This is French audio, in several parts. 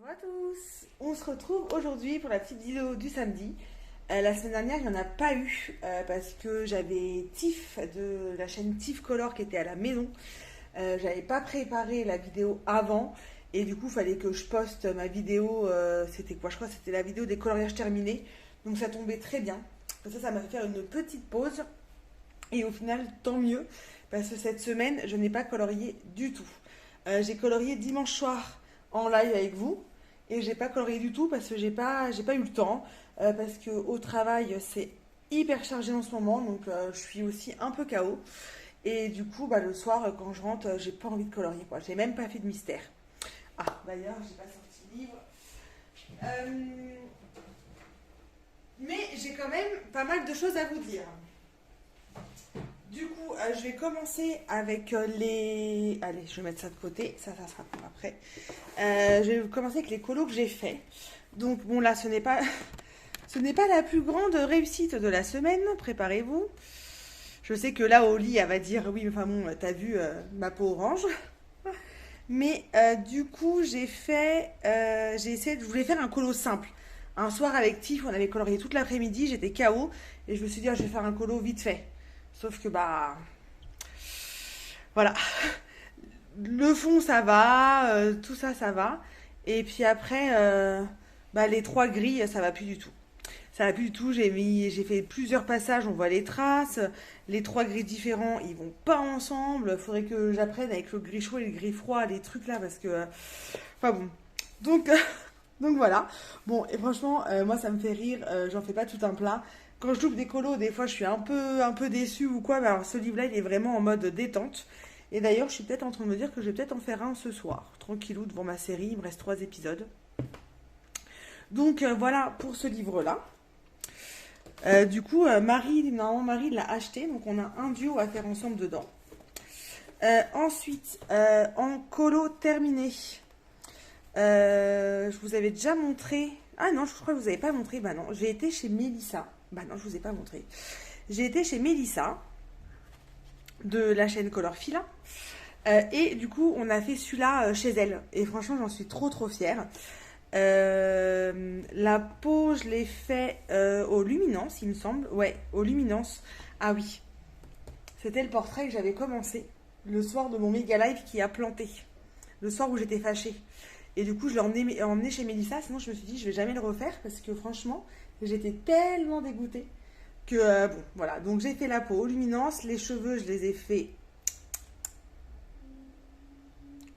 Bonjour à tous, on se retrouve aujourd'hui pour la petite vidéo du samedi. La semaine dernière il n'y en a pas eu parce que j'avais Tiff de la chaîne Tiff Color qui était à la maison. J'avais pas préparé la vidéo avant et du coup il fallait que je poste ma vidéo, c'était quoi, je crois que c'était la vidéo des coloriages terminés. Donc ça tombait très bien, ça m'a fait faire une petite pause et au final tant mieux parce que cette semaine je n'ai pas colorié du tout. J'ai colorié dimanche soir en live avec vous et j'ai pas colorié du tout parce que j'ai pas eu le temps parce que au travail c'est hyper chargé en ce moment donc je suis aussi un peu KO et du coup le soir quand je rentre j'ai pas envie de colorier quoi, j'ai même pas fait de mystère. Ah d'ailleurs j'ai pas sorti le livre. Mais j'ai quand même pas mal de choses à vous dire. Du coup, je vais commencer avec les... Allez, je vais mettre ça de côté, ça sera pour après. Je vais commencer avec les colos que j'ai fait. Donc bon là, ce n'est pas la plus grande réussite de la semaine, préparez-vous. Je sais que là, au lit, elle va dire, oui, enfin bon, t'as vu ma peau orange. Mais du coup, j'ai essayé, je voulais faire un colo simple. Un soir avec Tiff, on avait colorié toute l'après-midi, j'étais KO, et je me suis dit, je vais faire un colo vite fait. Sauf que voilà, le fond ça va, tout ça ça va, et puis après les trois grilles ça va plus du tout. Ça va plus du tout, j'ai fait plusieurs passages, on voit les traces, les trois gris différents ils vont pas ensemble, faudrait que j'apprenne avec le gris chaud et le gris froid, les trucs là parce que, enfin bon, donc donc voilà. Bon, et franchement, moi ça me fait rire, j'en fais pas tout un plat. Quand je loupe des colos, des fois je suis un peu déçue ou quoi, mais alors ce livre-là il est vraiment en mode détente. Et d'ailleurs, je suis peut-être en train de me dire que je vais peut-être en faire un ce soir, tranquillou devant ma série, il me reste 3 épisodes. Donc voilà pour ce livre-là. Du coup, Marie l'a acheté, donc on a un duo à faire ensemble dedans. Ensuite, en colo terminé, je vous avais déjà montré. Ah non, je crois que vous n'avez pas montré. Bah non, j'ai été chez Mélissa. Bah non, je vous ai pas montré. J'ai été chez Mélissa de la chaîne Color Fila. Et du coup, on a fait celui-là chez elle. Et franchement, j'en suis trop fière. La peau, je l'ai fait au Luminance, il me semble. Ouais, au Luminance. Ah oui. C'était le portrait que j'avais commencé le soir de mon méga live qui a planté. Le soir où j'étais fâchée. Et du coup, je l'ai emmené chez Mélissa. Sinon, je me suis dit, je vais jamais le refaire parce que franchement, j'étais tellement dégoûtée que bon, voilà. Donc, j'ai fait la peau aux luminance. Les cheveux, je les ai fait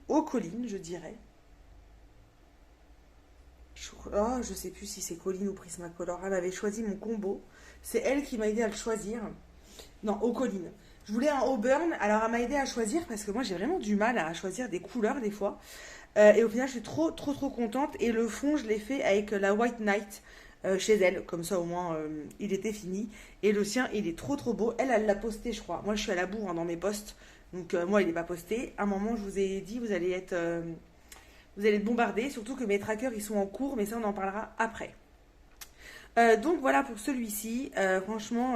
aux collines, je dirais. Je sais plus si c'est Colline ou Prismacolor. Elle avait choisi mon combo. C'est elle qui m'a aidé à le choisir. Non, aux collines. Je voulais un Auburn, alors elle m'a aidé à choisir parce que moi j'ai vraiment du mal à choisir des couleurs des fois. Et au final, je suis trop contente. Et le fond, je l'ai fait avec la White Night chez elle. Comme ça, au moins, il était fini. Et le sien, il est trop beau. Elle l'a posté, je crois. Moi, je suis à la bourre dans mes posts. Donc, moi, il n'est pas posté. À un moment, je vous ai dit, vous allez être bombardés. Surtout que mes trackers, ils sont en cours. Mais ça, on en parlera après. Donc, voilà pour celui-ci. Franchement,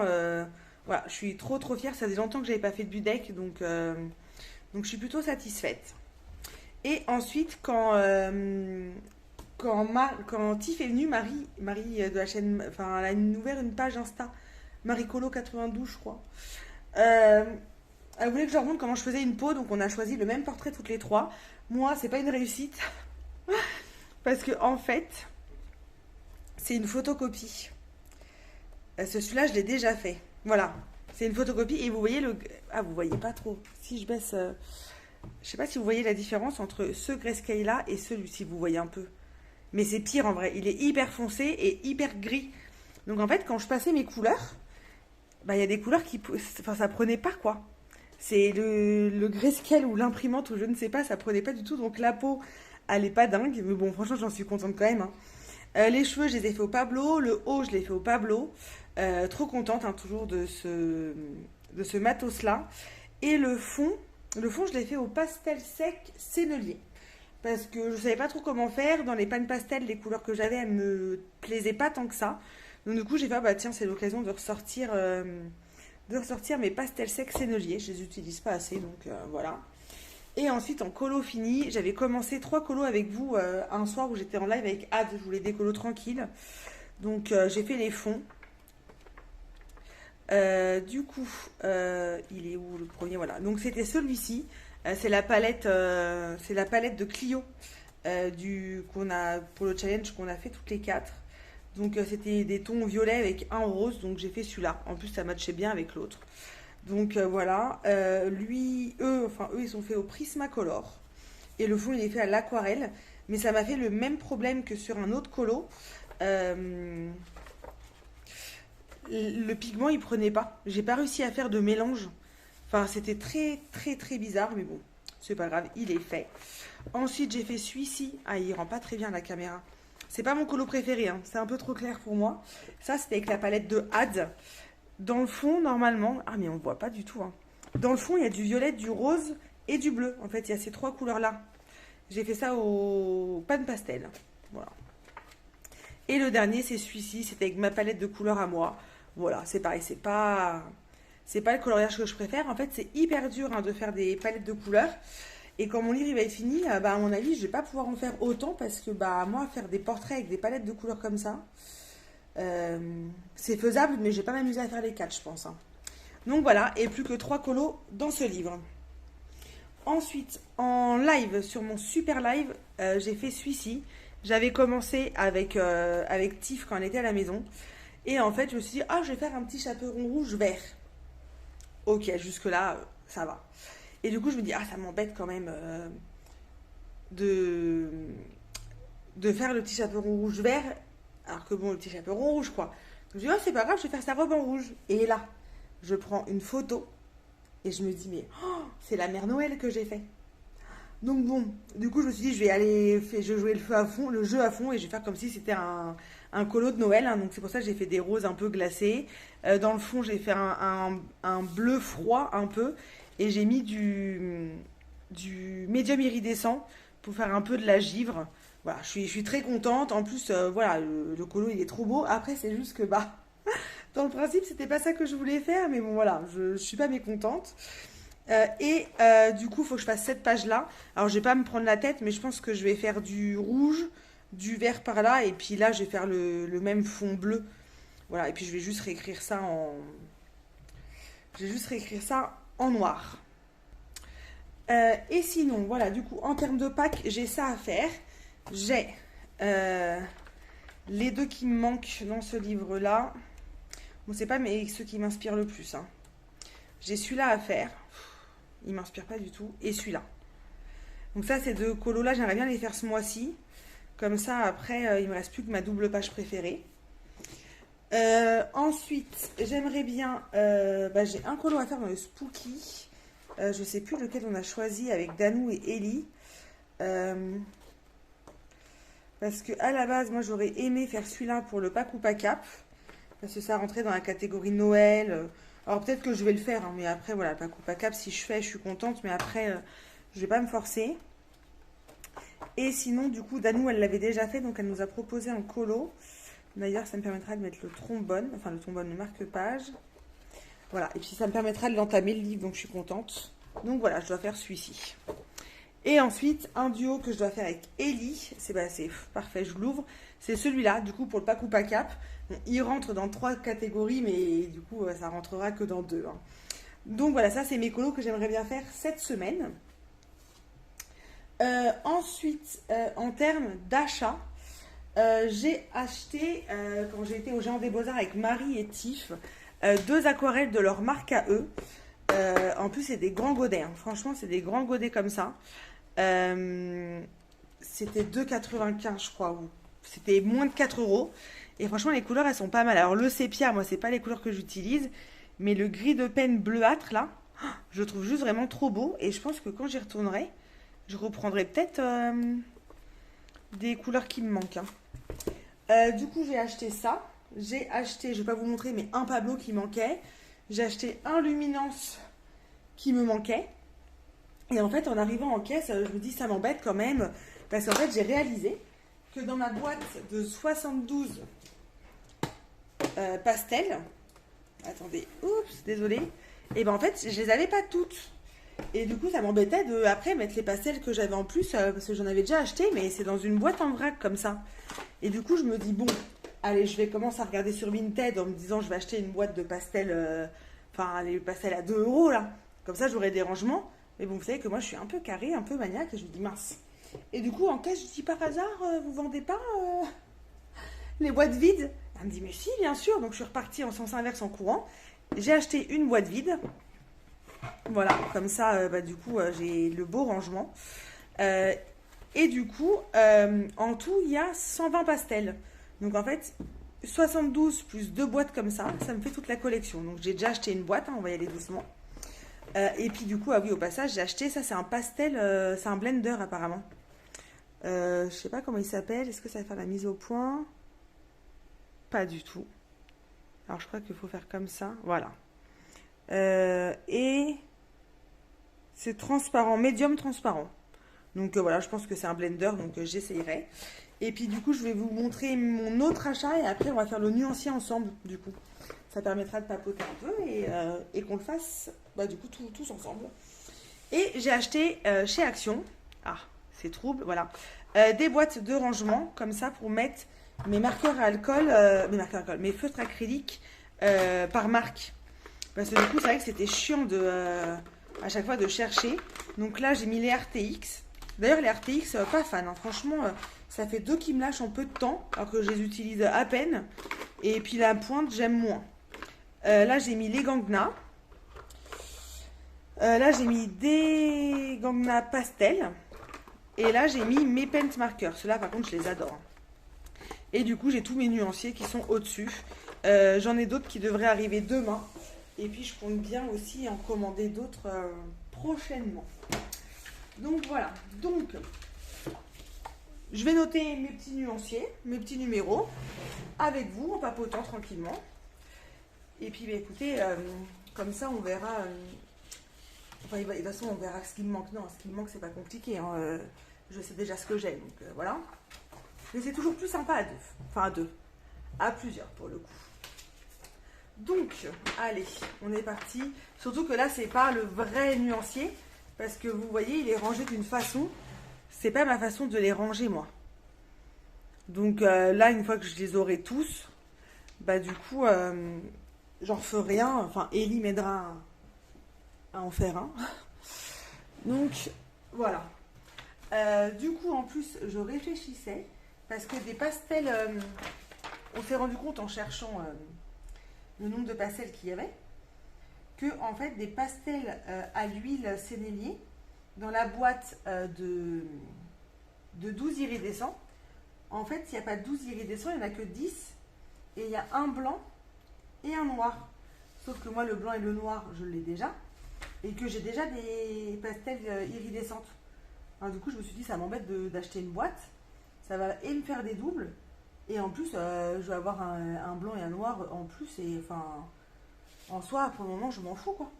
voilà, je suis trop fière. Ça faisait longtemps que j'avais pas fait de Budek. Donc, je suis plutôt satisfaite. Et ensuite, quand Tiff est venue, Marie de la chaîne, enfin, elle a ouvert une page Insta, Maricolo92, je crois. Elle voulait que je leur montre comment je faisais une peau, donc on a choisi le même portrait toutes les trois. Moi, c'est pas une réussite, parce que en fait, c'est une photocopie. Celui-là, je l'ai déjà fait. Voilà, c'est une photocopie et vous voyez le... Ah, vous voyez pas trop. Si je baisse... Je sais pas si vous voyez la différence entre ce grayscale là et celui-ci, vous voyez un peu. Mais c'est pire en vrai, il est hyper foncé et hyper gris. Donc en fait, quand je passais mes couleurs, il y a des couleurs qui... Enfin, ça prenait pas quoi. C'est le grayscale ou l'imprimante ou je ne sais pas, ça prenait pas du tout. Donc la peau, elle est pas dingue. Mais bon, franchement, j'en suis contente quand même. Les cheveux, je les ai fait au Pablo. Le haut, je l'ai fait au Pablo. Trop contente toujours de ce matos-là. Et le fond, je l'ai fait au pastel sec Sennelier. Parce que je savais pas trop comment faire. Dans les pannes pastel, les couleurs que j'avais, elles me plaisaient pas tant que ça. Donc du coup, j'ai fait, tiens, c'est l'occasion de ressortir mes pastels secs Sennelier. Je les utilise pas assez, donc voilà. Et ensuite, en colo fini, j'avais commencé 3 colos avec vous un soir où j'étais en live avec Ad. Je voulais des colos tranquilles. Donc, j'ai fait les fonds. Du coup, il est où le premier? Voilà. Donc, c'était celui-ci. C'est la palette de Clio qu'on a pour le challenge qu'on a fait toutes les 4. Donc, c'était des tons violets avec un rose. Donc, j'ai fait celui-là. En plus, ça matchait bien avec l'autre. Donc voilà, eux, ils sont faits au Prismacolor. Et le fond, il est fait à l'aquarelle. Mais ça m'a fait le même problème que sur un autre colo. Le pigment, il prenait pas. J'ai pas réussi à faire de mélange. Enfin, c'était très, très, très bizarre. Mais bon, c'est pas grave, il est fait. Ensuite, j'ai fait celui-ci. Ah, il rend pas très bien la caméra. C'est pas mon colo préféré, hein. C'est un peu trop clair pour moi. Ça, c'était avec la palette de Had. Dans le fond, normalement... Ah, mais on ne voit pas du tout, hein. Dans le fond, il y a du violet, du rose et du bleu. En fait, il y a ces 3 couleurs-là. J'ai fait ça au pan pastel. Voilà. Et le dernier, c'est celui-ci. C'était avec ma palette de couleurs à moi. Voilà, c'est pareil. C'est pas le coloriage que je préfère. En fait, c'est hyper dur de faire des palettes de couleurs. Et quand mon livre il va être fini, à mon avis, je vais pas pouvoir en faire autant parce que moi, faire des portraits avec des palettes de couleurs comme ça, c'est faisable, mais je vais pas m'amuser à faire les 4, je pense. Donc voilà, et plus que 3 colos dans ce livre. Ensuite, en live, sur mon super live, j'ai fait celui-ci. J'avais commencé avec Tiff quand elle était à la maison. Et en fait, je me suis dit, je vais faire un petit chaperon rouge vert. Ok, jusque-là, ça va. Et du coup, je me dis, ça m'embête quand même de faire le petit chaperon rouge vert. Alors que bon, le petit chaperon rouge, quoi. Donc je dis, c'est pas grave, je vais faire sa robe en rouge. Et là, je prends une photo et je me dis, mais c'est la mère Noël que j'ai fait. Donc bon, du coup, je me suis dit, je vais jouer le jeu à fond et je vais faire comme si c'était un colo de Noël. Donc c'est pour ça que j'ai fait des roses un peu glacées. Dans le fond, j'ai fait un bleu froid un peu et j'ai mis du médium iridescent pour faire un peu de la givre. Voilà, je suis très contente. En plus, voilà, le colo il est trop beau. Après, c'est juste que dans le principe, c'était pas ça que je voulais faire, mais bon, voilà, je suis pas mécontente. Du coup, il faut que je fasse cette page-là. Alors, je vais pas me prendre la tête, mais je pense que je vais faire du rouge, du vert par là, et puis là, je vais faire le même fond bleu. Voilà, et puis je vais juste réécrire ça en noir. Et sinon, voilà, du coup, en termes de pack, j'ai ça à faire. J'ai les 2 qui me manquent dans ce livre-là. Bon, c'est pas ceux qui m'inspirent le plus. J'ai celui-là à faire. Il m'inspire pas du tout. Et celui-là. Donc ça, ces 2 colos-là, j'aimerais bien les faire ce mois-ci. Comme ça, après, il me reste plus que ma double page préférée. Ensuite, j'aimerais bien... j'ai un colo à faire dans le Spooky. Je sais plus lequel on a choisi avec Danou et Ellie. Parce que à la base, moi, j'aurais aimé faire celui-là pour le pack ou pas cap. Parce que ça rentrait dans la catégorie Noël. Alors peut-être que je vais le faire, mais après, voilà, pack ou pas cap, si je fais, je suis contente. Mais après, je vais pas me forcer. Et sinon, du coup, Danou, elle l'avait déjà fait, donc elle nous a proposé un colo. D'ailleurs, ça me permettra de mettre le trombone, le marque-page. Voilà, et puis ça me permettra de l'entamer le livre, donc je suis contente. Donc voilà, je dois faire celui-ci. Et ensuite, un duo que je dois faire avec Ellie, c'est parfait, je l'ouvre. C'est celui-là, du coup, pour le pack ou pas cap. Bon, il rentre dans 3 catégories, mais du coup, ça rentrera que dans 2. Donc voilà, ça, c'est mes colos que j'aimerais bien faire cette semaine. Ensuite, en termes d'achat, j'ai acheté, quand j'ai été au Géant des Beaux-Arts avec Marie et Tiff, 2 aquarelles de leur marque à eux. En plus, c'est des grands godets. Franchement, c'est des grands godets comme ça. C'était 2,95 je crois. C'était moins de 4 euros. Et franchement, les couleurs, elles sont pas mal. Alors, le sépia, moi, c'est pas les couleurs que j'utilise. Mais le gris de peine bleuâtre, là, je le trouve juste vraiment trop beau. Et je pense que quand j'y retournerai, je reprendrai peut-être des couleurs qui me manquent. Du coup, j'ai acheté ça. J'ai acheté, je vais pas vous montrer, mais un Pablo qui manquait. J'ai acheté un Luminance qui me manquait. Et en fait, en arrivant en caisse, je me dis, ça m'embête quand même. Parce qu'en fait, j'ai réalisé que dans ma boîte de 72 pastels, attendez, oups, désolé. Et ben en fait, je les avais pas toutes. Et du coup, ça m'embêtait de après mettre les pastels que j'avais en plus, parce que j'en avais déjà acheté, mais c'est dans une boîte en vrac comme ça. Et du coup, je me dis, bon, allez, je vais commencer à regarder sur Vinted en me disant, je vais acheter une boîte de pastels, enfin, les pastels à 2 euros là. Comme ça, j'aurai des rangements. Mais bon, vous savez que moi, je suis un peu carré, un peu maniaque, et je me dis, mince. Et du coup, en caisse, je dis, par hasard, vous vendez pas les boîtes vides? Elle me dit, mais si, bien sûr. Donc, je suis repartie en sens inverse en courant. J'ai acheté une boîte vide. Voilà, comme ça, du coup, j'ai le beau rangement. Euh, et du coup, en tout, il y a 120 pastels. Donc en fait, 72 plus deux boîtes comme ça me fait toute la collection. Donc j'ai déjà acheté une boîte, hein, on va y aller doucement. Et puis du coup, ah oui, au passage, j'ai acheté, ça c'est un pastel, c'est un blender apparemment. Je sais pas comment il s'appelle, est-ce que ça va faire la mise au point? Pas du tout. Alors je crois qu'il faut faire comme ça, voilà. Et c'est transparent, médium transparent. Donc voilà, je pense que c'est un blender, donc j'essayerai. Et puis du coup, je vais vous montrer mon autre achat et après on va faire le nuancier ensemble du coup. Ça permettra de papoter un peu et qu'on le fasse du coup tous ensemble. Et j'ai acheté chez Action, ah c'est trouble, voilà, des boîtes de rangement comme ça pour mettre mes marqueurs à alcool, mes feutres acryliques par marque. Parce que du coup, c'est vrai que c'était chiant à chaque fois de chercher. Donc là, j'ai mis les RTX. D'ailleurs, les RTX, pas fan. Hein. Franchement, ça fait deux qui me lâchent en peu de temps, alors que je les utilise à peine. Et puis la pointe, j'aime moins. Là, j'ai mis les Gangna. Là, j'ai mis des Gangna pastel. Et là, j'ai mis mes paint markers. Ceux-là, par contre, je les adore. Et du coup, j'ai tous mes nuanciers qui sont au-dessus. J'en ai d'autres qui devraient arriver demain. Et puis, je compte bien aussi en commander d'autres prochainement. Donc, voilà. Donc, je vais noter mes petits nuanciers, mes petits numéros, avec vous, en papotant tranquillement. Et puis, écoutez, comme ça, on verra... de toute façon, on verra ce qui me manque. Non, ce qui me manque, c'est pas compliqué. Hein. Je sais déjà ce que j'ai, donc voilà. Mais c'est toujours plus sympa à deux. Enfin, à deux. À plusieurs, pour le coup. Donc, allez, on est parti. Surtout que là, c'est pas le vrai nuancier. Parce que vous voyez, il est rangé d'une façon. C'est pas ma façon de les ranger, moi. Donc là, une fois que je les aurai tous, du coup, j'en ferai un. Enfin, Ellie m'aidera à en faire un. Donc, voilà. Du coup, en plus, je réfléchissais. Parce que des pastels, on s'est rendu compte en cherchant le nombre de pastels qu'il y avait, que en fait des pastels à l'huile sénélier dans la boîte de 12 iridescents, en fait il n'y a pas 12 iridescents, il n'y en a que 10 et il y a un blanc et un noir. Sauf que moi le blanc et le noir je l'ai déjà et que j'ai déjà des pastels iridescentes. Alors, du coup je me suis dit ça m'embête d'acheter une boîte, ça va et me faire des doubles. Et en plus, je vais avoir un blanc et un noir en plus. Et enfin, en soi, pour le moment, je m'en fous, quoi.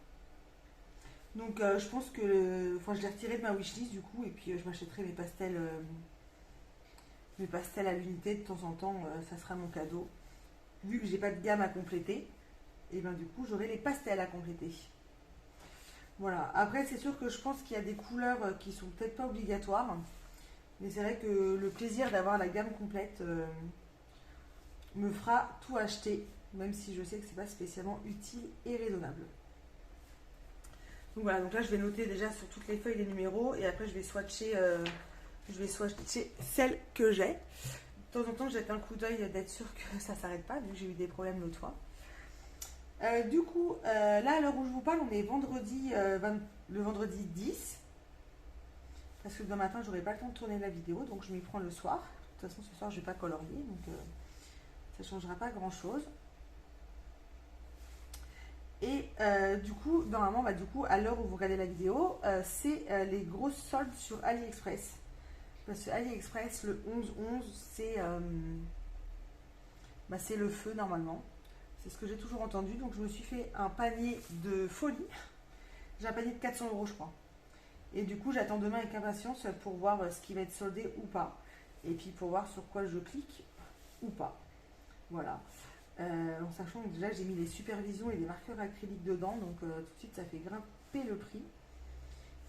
Donc, je pense que... Enfin, je l'ai retiré de ma wishlist, du coup. Et puis, je m'achèterai mes pastels à l'unité de temps en temps. Ça sera mon cadeau. Vu que j'ai pas de gamme à compléter, et bien, du coup, j'aurai les pastels à compléter. Voilà. Après, c'est sûr que je pense qu'il y a des couleurs qui sont peut-être pas obligatoires. Mais c'est vrai que le plaisir d'avoir la gamme complète me fera tout acheter, même si je sais que c'est pas spécialement utile et raisonnable. Donc voilà, donc là je vais noter déjà sur toutes les feuilles les numéros et après je vais swatcher celles que j'ai. De temps en temps, je jette un coup d'œil d'être sûr que ça s'arrête pas, vu que j'ai eu des problèmes l'autre fois. Du coup, là à l'heure où je vous parle, on est vendredi, le vendredi 10. Parce que demain matin, j'aurai pas le temps de tourner la vidéo, donc je m'y prends le soir. De toute façon, ce soir, je vais pas colorier, donc ça changera pas grand-chose. Et du coup, normalement, à l'heure où vous regardez la vidéo, c'est les grosses soldes sur AliExpress. Parce que AliExpress, le 11-11, c'est le feu normalement. C'est ce que j'ai toujours entendu. Donc, je me suis fait un panier de folie. J'ai un panier de 400 €, je crois. Et du coup, j'attends demain avec impatience pour voir ce qui va être soldé ou pas. Et puis pour voir sur quoi je clique ou pas. Voilà. En sachant que déjà, j'ai mis les supervisions et les marqueurs acryliques dedans. Donc tout de suite, ça fait grimper le prix.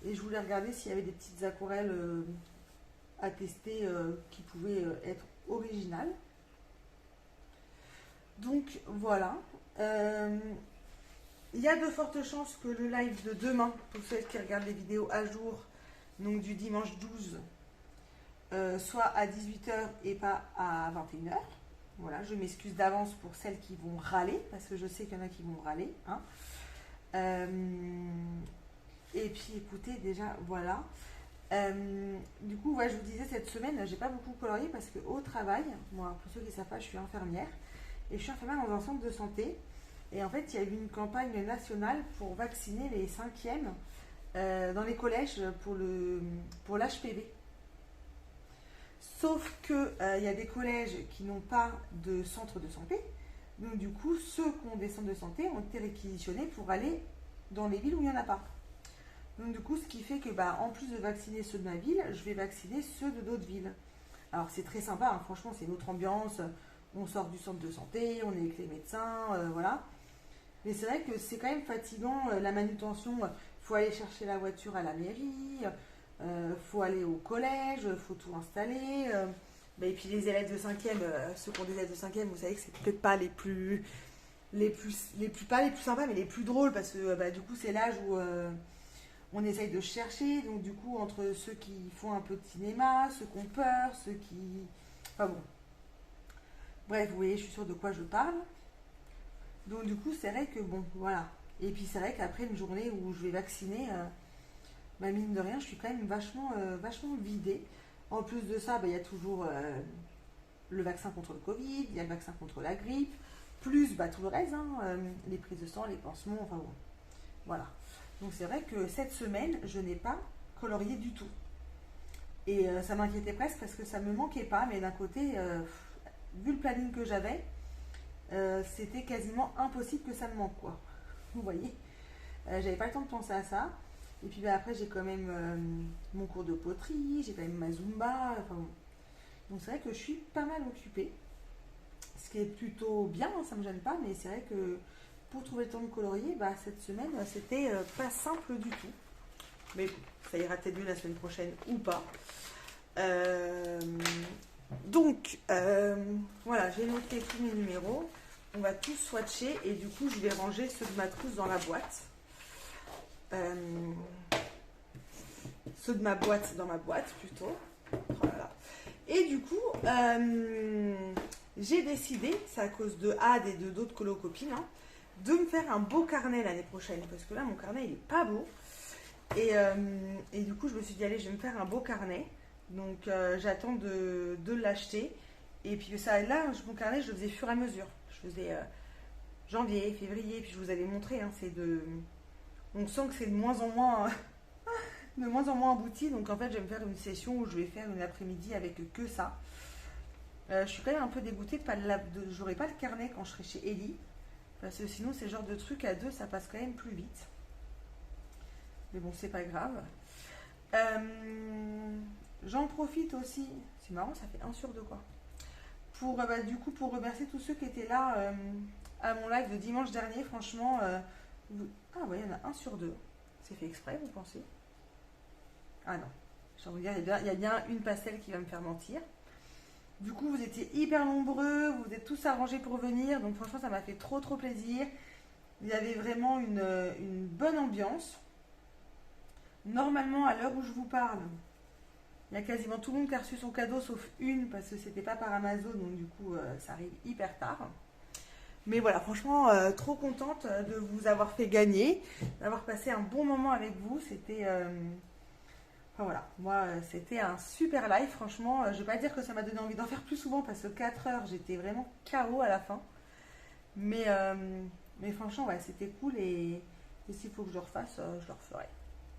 Et je voulais regarder s'il y avait des petites aquarelles à tester qui pouvaient être originales. Donc voilà. Il y a de fortes chances que le live de demain, pour ceux qui regardent les vidéos à jour, donc du dimanche 12, soit à 18h et pas à 21h. Voilà, je m'excuse d'avance pour celles qui vont râler, parce que je sais qu'il y en a qui vont râler. Hein. Et puis écoutez, déjà, voilà. Du coup, ouais, je vous disais, cette semaine, j'ai pas beaucoup colorié parce qu'au travail, moi, pour ceux qui ne savent pas, je suis infirmière. Et je suis infirmière dans un centre de santé. Et en fait, il y a eu une campagne nationale pour vacciner les 5e dans les collèges pour l'HPV. Sauf qu'il y a des collèges qui n'ont pas de centre de santé. Donc du coup, ceux qui ont des centres de santé ont été réquisitionnés pour aller dans les villes où il n'y en a pas. Donc du coup, ce qui fait que en plus de vacciner ceux de ma ville, je vais vacciner ceux de d'autres villes. Alors c'est très sympa, hein, franchement, c'est une autre ambiance. On sort du centre de santé, on est avec les médecins, voilà. Mais c'est vrai que c'est quand même fatigant, la manutention. Il faut aller chercher la voiture à la mairie, faut aller au collège, faut tout installer. Et puis les élèves de 5e, ceux qui ont des élèves de 5e, vous savez que c'est peut-être pas les plus sympas, mais les plus drôles, parce que du coup c'est l'âge où on essaye de chercher. Donc du coup, entre ceux qui font un peu de cinéma, ceux qui ont peur, ceux qui... Enfin bon. Bref, vous voyez, je suis sûre de quoi je parle. Donc du coup, c'est vrai que bon, voilà. Et puis c'est vrai qu'après une journée où je vais vacciner, mine de rien, je suis quand même vachement vidée. En plus de ça, il y a toujours le vaccin contre le Covid, il y a le vaccin contre la grippe, plus tout le reste, hein, les prises de sang, les pansements, enfin bon. Voilà. Donc c'est vrai que cette semaine, je n'ai pas colorié du tout. Et ça m'inquiétait presque parce que ça ne me manquait pas, mais d'un côté, vu le planning que j'avais, c'était quasiment impossible que ça me manque, quoi. Vous voyez, j'avais pas le temps de penser à ça. Et puis après, j'ai quand même mon cours de poterie, j'ai quand même ma Zumba. Enfin, bon. Donc c'est vrai que je suis pas mal occupée. Ce qui est plutôt bien, hein, ça me gêne pas, mais c'est vrai que pour trouver le temps de colorier, cette semaine, c'était pas simple du tout. Mais bon, ça ira peut-être mieux la semaine prochaine ou pas. Donc, voilà, j'ai noté tous mes numéros. On va tous swatcher et du coup, je vais ranger ceux de ma trousse dans la boîte. Ceux de ma boîte dans ma boîte, plutôt. Voilà. Et du coup, j'ai décidé, c'est à cause de Ad et de d'autres colocopines, hein, de me faire un beau carnet l'année prochaine. Parce que là, mon carnet, il est pas beau. Et du coup, je me suis dit, allez, je vais me faire un beau carnet. Donc, j'attends de l'acheter. Et puis, ça, là, mon carnet, je le faisais fur et à mesure. Je faisais janvier, février, puis je vous avais montré. Hein, on sent que c'est de moins en moins abouti. Donc, en fait, je vais me faire une session où je vais faire une après-midi avec que ça. Je suis quand même un peu dégoûtée j'aurai pas le carnet quand je serai chez Ellie. Parce que sinon, c'est le genre de truc à deux, ça passe quand même plus vite. Mais bon, c'est pas grave. J'en profite aussi. C'est marrant, ça fait 1 sur 2 quoi. Du coup, pour remercier tous ceux qui étaient là à mon live de dimanche dernier. Franchement, ah ouais, il y en a 1 sur 2. C'est fait exprès, vous pensez? Ah non. Je vais vous dire, il y a bien une pastel qui va me faire mentir. Du coup, vous étiez hyper nombreux, vous vous êtes tous arrangés pour venir. Donc franchement, ça m'a fait trop plaisir. Il y avait vraiment une bonne ambiance. Normalement, à l'heure où je vous parle, il y a quasiment tout le monde qui a reçu son cadeau, sauf une, parce que c'était pas par Amazon, donc du coup, ça arrive hyper tard. Mais voilà, franchement, trop contente de vous avoir fait gagner, d'avoir passé un bon moment avec vous. C'était... Enfin voilà, moi, c'était un super live, franchement. Je vais pas dire que ça m'a donné envie d'en faire plus souvent, parce que 4 heures, j'étais vraiment KO à la fin. Mais franchement, ouais, c'était cool, et s'il faut que je le refasse, je le referai.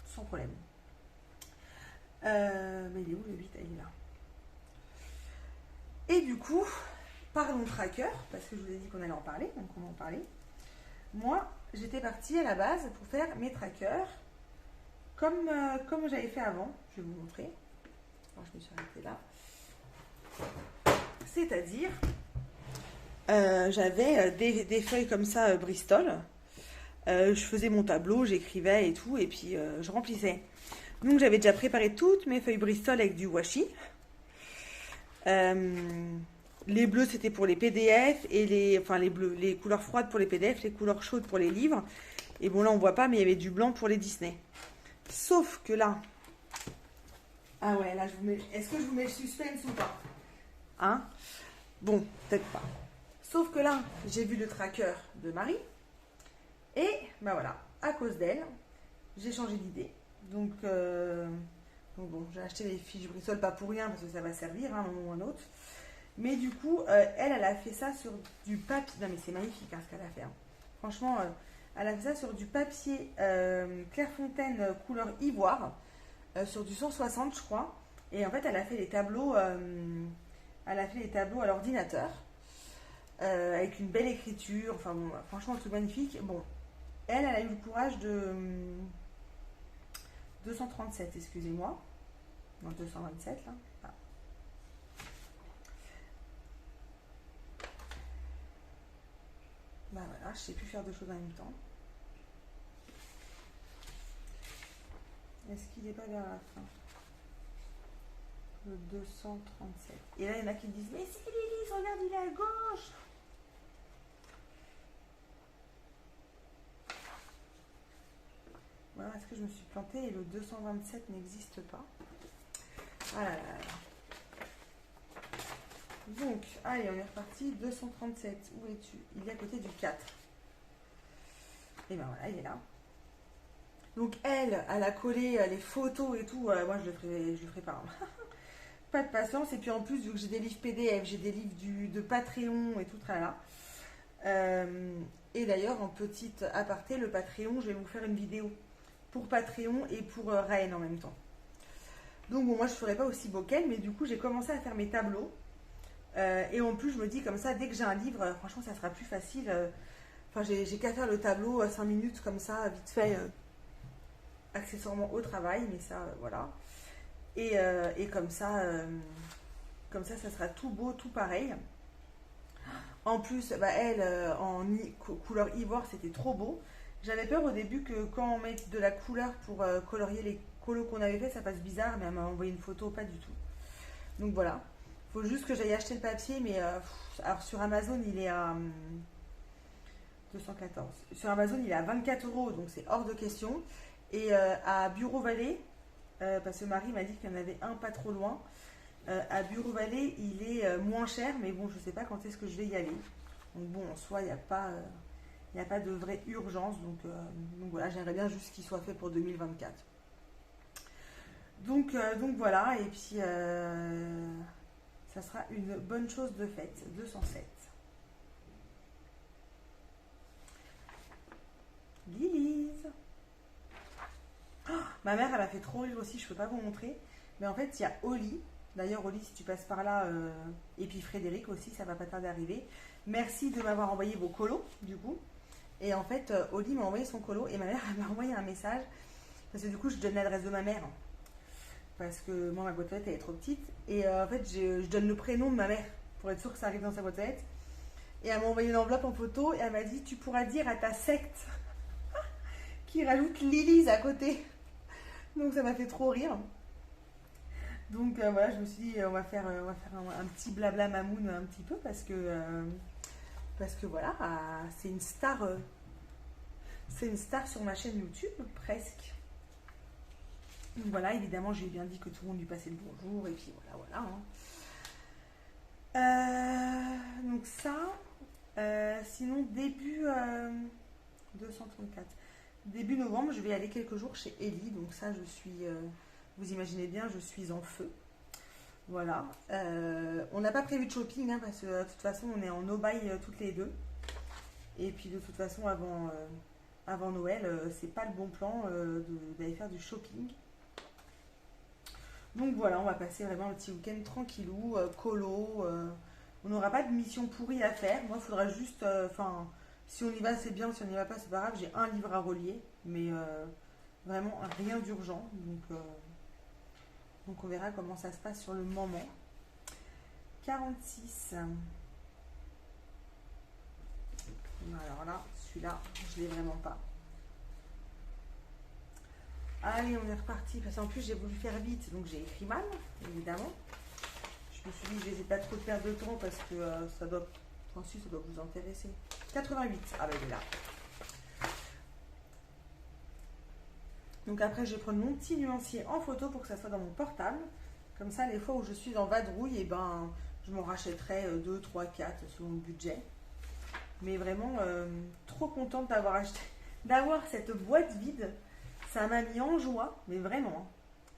Sans problème. Mais il est où le 8? Il est là. Et du coup, parlons tracker, parce que je vous ai dit qu'on allait en parler, donc on va en parler. Moi, j'étais partie à la base pour faire mes trackers, comme j'avais fait avant. Je vais vous montrer. Alors, je me suis arrêtée là. C'est-à-dire, j'avais des feuilles comme ça Bristol, Je faisais mon tableau, j'écrivais et tout, et puis je remplissais. Donc j'avais déjà préparé toutes mes feuilles Bristol avec du washi. Euh, les bleus c'était pour les PDF et les bleus, les couleurs froides pour les PDF, les couleurs chaudes pour les livres. Et bon là on voit pas, mais il y avait du blanc pour les Disney. Sauf que là, ah ouais là je vous mets, est-ce que je vous mets le suspense ou pas? Hein? Bon, peut-être pas. Sauf que là j'ai vu le tracker de Marie et bah voilà, à cause d'elle, j'ai changé d'idée. Donc bon, j'ai acheté les fiches Bristol pas pour rien parce que ça va servir hein, à un moment ou à un autre. Mais du coup, elle a fait ça sur du papier. Non mais c'est magnifique hein, ce qu'elle a fait. Hein. Franchement, elle a fait ça sur du papier Clairefontaine couleur ivoire, sur du 160 je crois. Et en fait, elle a fait les tableaux, à l'ordinateur avec une belle écriture. Enfin bon, franchement, tout magnifique. Bon, elle a eu le courage de 237, excusez-moi. Non, 227 là. Ah. Bah voilà, je sais plus faire deux choses en même temps. Est-ce qu'il n'est pas vers la fin? Le 237. Et là, il y en a qui disent mais c'est Lily, regarde, il est à gauche. Voilà, est-ce que je me suis plantée et le 227 n'existe pas? Ah là là là. Donc, allez, on est reparti. 237. Où es-tu? Il est à côté du 4. Et ben voilà, il est là. Donc elle a collé les photos et tout. Moi, je le ferai pas. Hein. Pas de patience. Et puis en plus, vu que j'ai des livres PDF, j'ai des livres de Patreon et tout, là. Et d'ailleurs, en petite aparté, le Patreon, je vais vous faire une vidéo pour Patreon et pour Raën en même temps. Donc bon, moi je ne ferai pas aussi beau qu'elle, mais du coup j'ai commencé à faire mes tableaux. Et en plus je me dis comme ça, dès que j'ai un livre, franchement ça sera plus facile. Enfin j'ai qu'à faire le tableau 5 minutes comme ça, vite fait, accessoirement au travail, mais ça voilà. Et comme ça sera tout beau, tout pareil. En plus, bah, elle, couleur ivoire, c'était trop beau. J'avais peur au début que quand on mette de la couleur pour colorier les colos qu'on avait fait, ça fasse bizarre, mais elle m'a envoyé une photo, pas du tout. Donc voilà. Faut juste que j'aille acheter le papier, mais alors sur Amazon, il est à 214. Sur Amazon, il est à 24 euros, donc c'est hors de question. Et à Bureau Vallée, parce que Marie m'a dit qu'il y en avait un pas trop loin. À Bureau Vallée, il est moins cher, mais bon, je sais pas quand est-ce que je vais y aller. Donc bon, en soi, il n'y a pas de vraie urgence. Donc voilà, j'aimerais bien juste qu'il soit fait pour 2024. Donc voilà, et puis ça sera une bonne chose de faite. 207. Lise. Oh, ma mère, elle a fait trop rire aussi, je peux pas vous montrer. Mais en fait, il y a Oli. D'ailleurs, Oli, si tu passes par là, et puis Frédéric aussi, ça va pas tarder d'arriver. Merci de m'avoir envoyé vos colos, du coup. Et en fait, Oli m'a envoyé son colo et ma mère m'a envoyé un message. Parce que du coup, je donne l'adresse de ma mère. Parce que moi, ma boîte aux lettres, elle est trop petite. Et en fait, je donne le prénom de ma mère pour être sûr que ça arrive dans sa boîte aux lettres. Et elle m'a envoyé une enveloppe en photo et elle m'a dit tu pourras dire à ta secte qui rajoute Lilise à côté. Donc ça m'a fait trop rire. Donc voilà, je me suis dit on va faire un petit blabla mamoun un petit peu parce que voilà, c'est une star sur ma chaîne YouTube presque. Donc voilà, évidemment, j'ai bien dit que tout le monde lui passait le bonjour et puis voilà. Hein. Donc ça, sinon début 234. Début novembre, je vais aller quelques jours chez Ellie. Donc ça, vous imaginez bien, je suis en feu. Voilà. On n'a pas prévu de shopping hein, parce que de toute façon, on est en no-buy toutes les deux. Et puis de toute façon, avant Noël, c'est pas le bon plan d'aller faire du shopping. Donc voilà, on va passer vraiment un petit week-end tranquillou, colo. On n'aura pas de mission pourrie à faire. Moi, il faudra juste. Si on y va, c'est bien. Si on n'y va pas, c'est pas grave. J'ai un livre à relier. Mais vraiment rien d'urgent. Donc on verra comment ça se passe sur le moment. 46. Alors là, celui-là, je ne l'ai vraiment pas. Allez, on est reparti. Parce qu'en plus, j'ai voulu faire vite, donc j'ai écrit mal, évidemment. Je me suis dit, je vais essayer de pas trop perdre de temps parce que ça doit. Ensuite, ça doit vous intéresser. 88. Ah, ben, il est là. Donc après, je vais prendre mon petit nuancier en photo pour que ça soit dans mon portable. Comme ça, les fois où je suis en vadrouille, et ben, je m'en rachèterai 2, 3, 4 selon le budget. Mais vraiment, trop contente d'avoir acheté, d'avoir cette boîte vide. Ça m'a mis en joie, mais vraiment. Hein.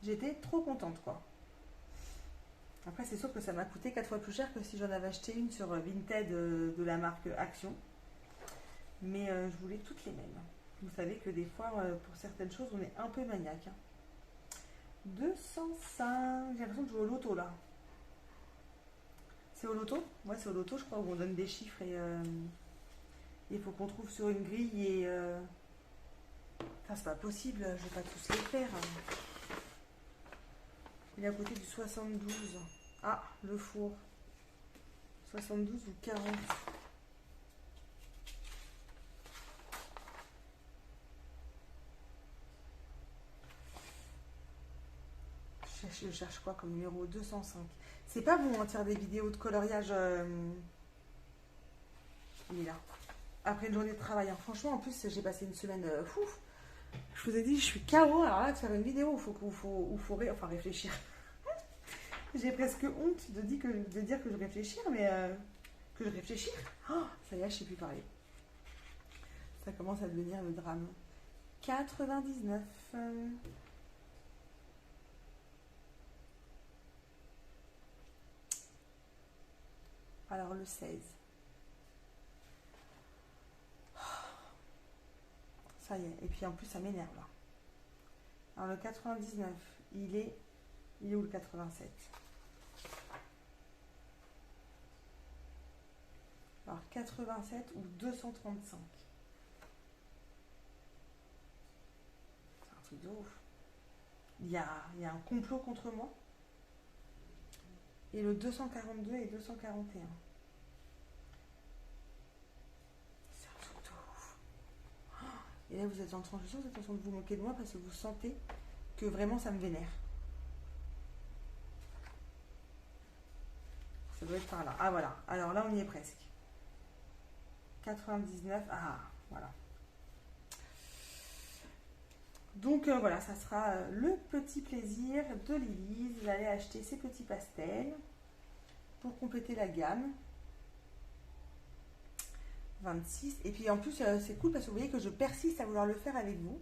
J'étais trop contente, quoi. Après, c'est sûr que ça m'a coûté 4 fois plus cher que si j'en avais acheté une sur Vinted de la marque Action. Mais je voulais toutes les mêmes. Vous savez que des fois, pour certaines choses, on est un peu maniaque. Hein. 205. J'ai l'impression de jouer au loto, là. C'est au loto? Ouais, c'est au loto, je crois, où on donne des chiffres et il faut qu'on trouve sur une grille et... Enfin, c'est pas possible, je vais pas tous les faire. Hein. Il est à côté du 72. Ah, le four. 72 ou 40. Je cherche quoi comme numéro? 205. C'est pas bon de faire des vidéos de coloriage. Il est là. Après une journée de travail. Hein. Franchement, en plus, j'ai passé une semaine fou. Je vous ai dit, je suis KO. Alors là, de faire une vidéo où il faut réfléchir. J'ai presque honte de dire que je réfléchis, mais que je réfléchis. Oh, ça y est, je sais plus parler. Ça commence à devenir le drame. 99. Alors le 16. Ça y est. Et puis en plus, ça m'énerve là. Alors le 99, il est où le 87? Alors 87 ou 235? C'est un truc de ouf. Il y a un complot contre moi. Et le 242 et 241. C'est un truc de ouf. Et là, vous êtes en train, je suis sûre que vous êtes en train de vous moquer de moi parce que vous sentez que vraiment ça me vénère. Ça doit être par là. Ah voilà. Alors là, on y est presque. 99. Ah, voilà. Donc voilà, ça sera le petit plaisir de Lilise d'aller acheter ses petits pastels pour compléter la gamme. 26. Et puis en plus, c'est cool parce que vous voyez que je persiste à vouloir le faire avec vous.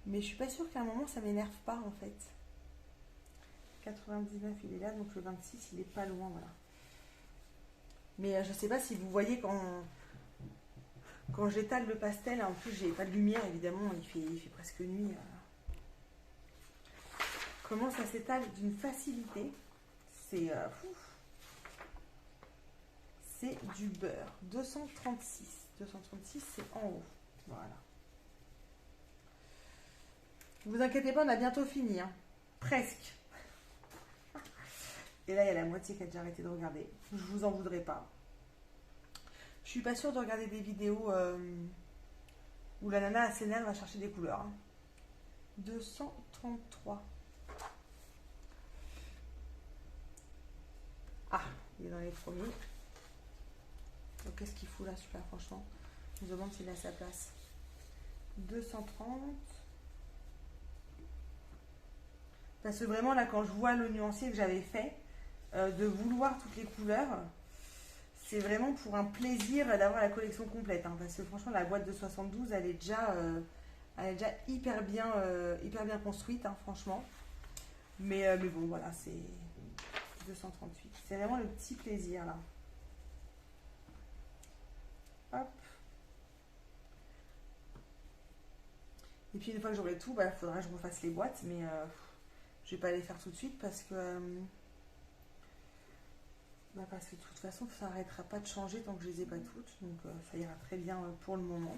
Mais je suis pas sûre qu'à un moment, ça m'énerve pas en fait. 99, il est là, donc le 26, il est pas loin, voilà. Mais je sais pas si vous voyez quand j'étale le pastel, en plus j'ai pas de lumière évidemment, il fait presque nuit. Comment ça s'étale d'une facilité. C'est c'est du beurre. 236. 236, c'est en haut. Voilà. Ne vous inquiétez pas, on a bientôt fini. Hein. Presque. Et là, il y a la moitié qui a déjà arrêté de regarder. Je vous en voudrais pas. Je suis pas sûre de regarder des vidéos où la nana s'énerve va chercher des couleurs. 233. Ah, il est dans les premiers. Donc qu'est-ce qu'il fout là, super, franchement. Je me demande s'il a sa place. 230. Parce que vraiment, là, quand je vois le nuancier que j'avais fait, de vouloir toutes les couleurs, c'est vraiment pour un plaisir d'avoir la collection complète. Hein, parce que franchement, la boîte de 72, elle est déjà hyper bien construite, hein, franchement. Mais bon, voilà, c'est 238. C'est vraiment le petit plaisir, là. Hop. Et puis, une fois que j'aurai tout, il faudra que je refasse les boîtes. Mais je vais pas les faire tout de suite parce que... parce que de toute façon, ça n'arrêtera pas de changer tant que je les ai pas toutes. Donc, ça ira très bien pour le moment.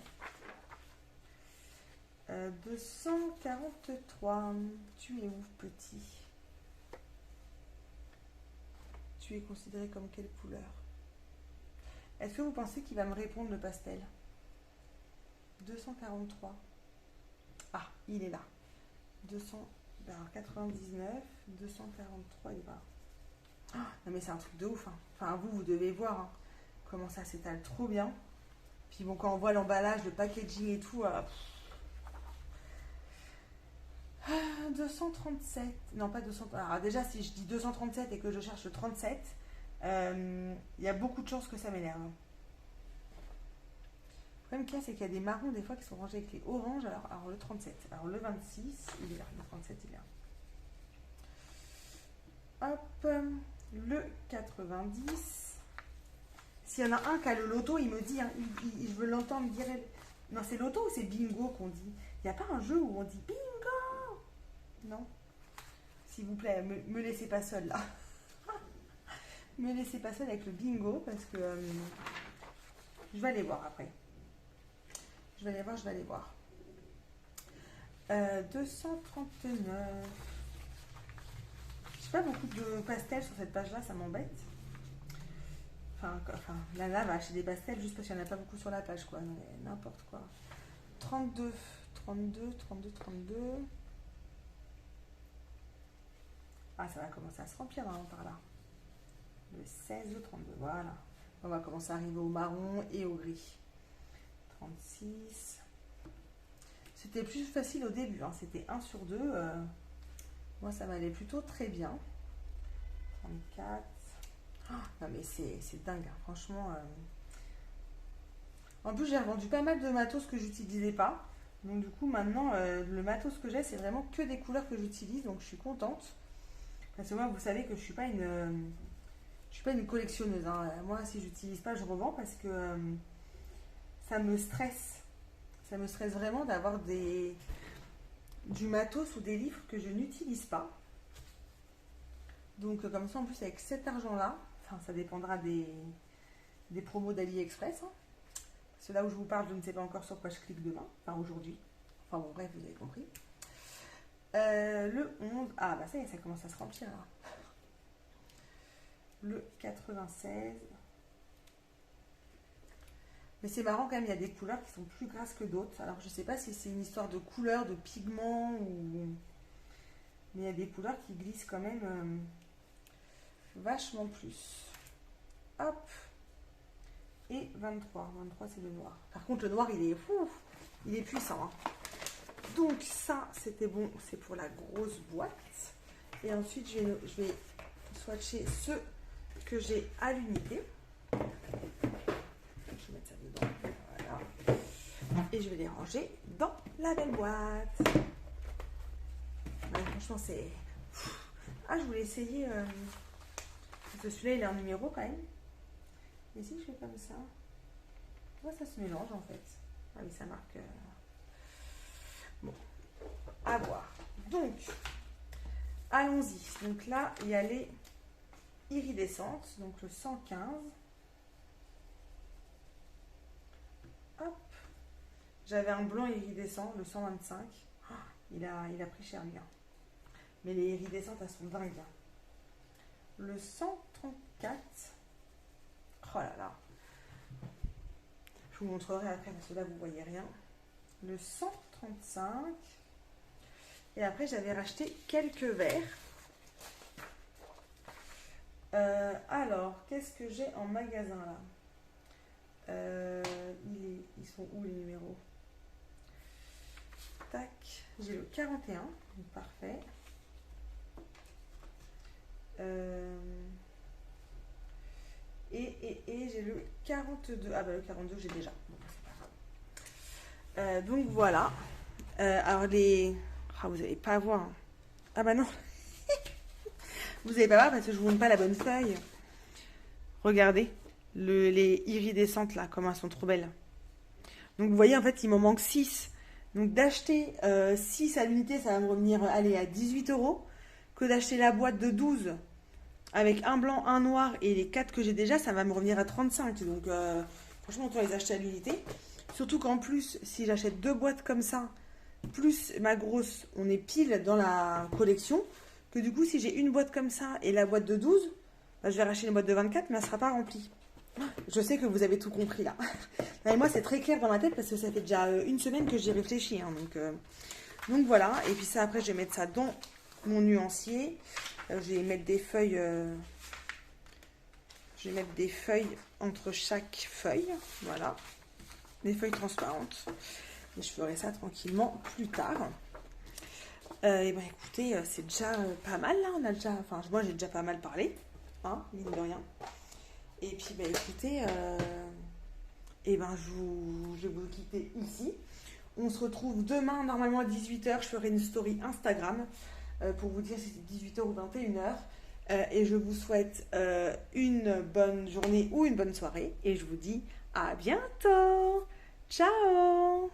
243. Tu es où, petit? Tu es considéré comme quelle couleur? Est-ce que vous pensez qu'il va me répondre le pastel? 243. Ah, il est là. 200, alors 99, 243, il est pas. Oh, non mais c'est un truc de ouf. Hein. Enfin, vous devez voir hein, comment ça s'étale trop bien. Puis bon, quand on voit l'emballage, le packaging et tout, 237. Non, pas 200. Alors déjà, si je dis 237 et que je cherche le 37, il y a beaucoup de chances que ça m'énerve. Le problème qu'il y a, c'est qu'il y a des marrons des fois qui sont rangés avec les oranges. Alors le 37. Alors le 26, il est là. Le 37, il est là. Hop. Le 90. S'il y en a un qui a le loto, il me dit, hein, je veux l'entendre dire. Non, c'est loto ou c'est bingo qu'on dit? Il n'y a pas un jeu où on dit bingo? Non. S'il vous plaît, me laissez pas seule là. Me laissez pas seule avec le bingo parce que je vais aller voir après. Je vais aller voir. 239. Je pas beaucoup de pastels sur cette page-là, ça m'embête. Enfin, là, va acheter des pastels juste parce qu'il n'y en a pas beaucoup sur la page, quoi. N'importe quoi. 32. Ah, ça va commencer à se remplir normalement par là. Le 16 ou 32, voilà. On va commencer à arriver au marron et au gris. 36. C'était plus facile au début, hein. C'était 1 sur 2. Moi, ça m'allait plutôt très bien. 34. Oh, non, mais c'est dingue, hein. Franchement. En plus, j'ai revendu pas mal de matos que j'utilisais pas. Donc, du coup, maintenant, le matos que j'ai, c'est vraiment que des couleurs que j'utilise. Donc, je suis contente. Parce que moi, vous savez que je suis pas une collectionneuse. Hein. Moi, si j'utilise pas, je revends parce que ça me stresse. Ça me stresse vraiment d'avoir du matos ou des livres que je n'utilise pas. Donc, comme ça, en plus, avec cet argent-là, enfin, ça dépendra des promos d'AliExpress. Hein. Parce que là où je vous parle, je ne sais pas encore sur quoi je clique demain. Enfin, aujourd'hui. Enfin, bon, bref, vous avez compris. Le 11. Ah, bah ça y est, ça commence à se remplir là. Le 96. Mais c'est marrant quand même, il y a des couleurs qui sont plus grasses que d'autres. Alors je sais pas si c'est une histoire de couleur, de pigment ou. Mais il y a des couleurs qui glissent quand même vachement plus. Hop. Et 23. 23 c'est le noir. Par contre le noir il est puissant. Hein. Donc ça c'était bon, c'est pour la grosse boîte. Et ensuite je vais swatcher ceux que j'ai à l'unité. Je vais mettre ça dedans. Voilà. Et je vais les ranger dans la belle boîte. Ouais, franchement c'est... Ah, je voulais essayer... Parce que celui-là il est en numéro quand même. Et si je fais comme ça, ouais, ça se mélange en fait. Ah oui, ça marque... Bon, à voir. Donc, allons-y. Donc là, il y a les iridescentes. Donc le 115. Hop. J'avais un blanc iridescent, le 125. Oh, il a pris cher, bien. Mais les iridescentes, elles sont dingues. Hein. Le 134. Oh là là. Je vous montrerai après parce que là, vous ne voyez rien. Le 135. Et après, j'avais racheté quelques verres. Alors, qu'est-ce que j'ai en magasin là? Ils sont où les numéros? Tac, j'ai le 41, donc parfait. Et j'ai le 42. Ah bah le 42 j'ai déjà. Bon, c'est pas grave. Donc voilà. Alors les... Ah, vous n'allez pas voir. Ah bah non. Vous n'allez pas voir parce que je ne vous montre pas la bonne feuille. Regardez. Les iridescentes là, comment elles sont trop belles. Donc vous voyez en fait il m'en manque 6. Donc d'acheter 6 à l'unité ça va me revenir aller à 18 €. Que d'acheter la boîte de 12 avec un blanc, un noir et les 4 que j'ai déjà, ça va me revenir à 35. Donc franchement autant les acheter à l'unité. Surtout qu'en plus si j'achète 2 boîtes comme ça, plus ma grosse, on est pile dans la collection. Que du coup si j'ai une boîte comme ça et la boîte de 12, bah, je vais racheter une boîte de 24 mais elle ne sera pas remplie. Je sais que vous avez tout compris là. Et moi, c'est très clair dans ma tête parce que ça fait déjà une semaine que j'y réfléchis. Hein, donc voilà. Et puis ça, après, je vais mettre ça dans mon nuancier. Je vais mettre des feuilles. Je vais mettre des feuilles entre chaque feuille. Voilà. Des feuilles transparentes. Et je ferai ça tranquillement plus tard. Et ben écoutez, c'est déjà pas mal là. On a déjà. Enfin, moi, j'ai déjà pas mal parlé. Hein, mine de rien. Et puis, bah écoutez, et ben je vais vous quitter ici. On se retrouve demain, normalement à 18h. Je ferai une story Instagram pour vous dire si c'est 18h ou 21h. Et je vous souhaite une bonne journée ou une bonne soirée. Et je vous dis à bientôt. Ciao!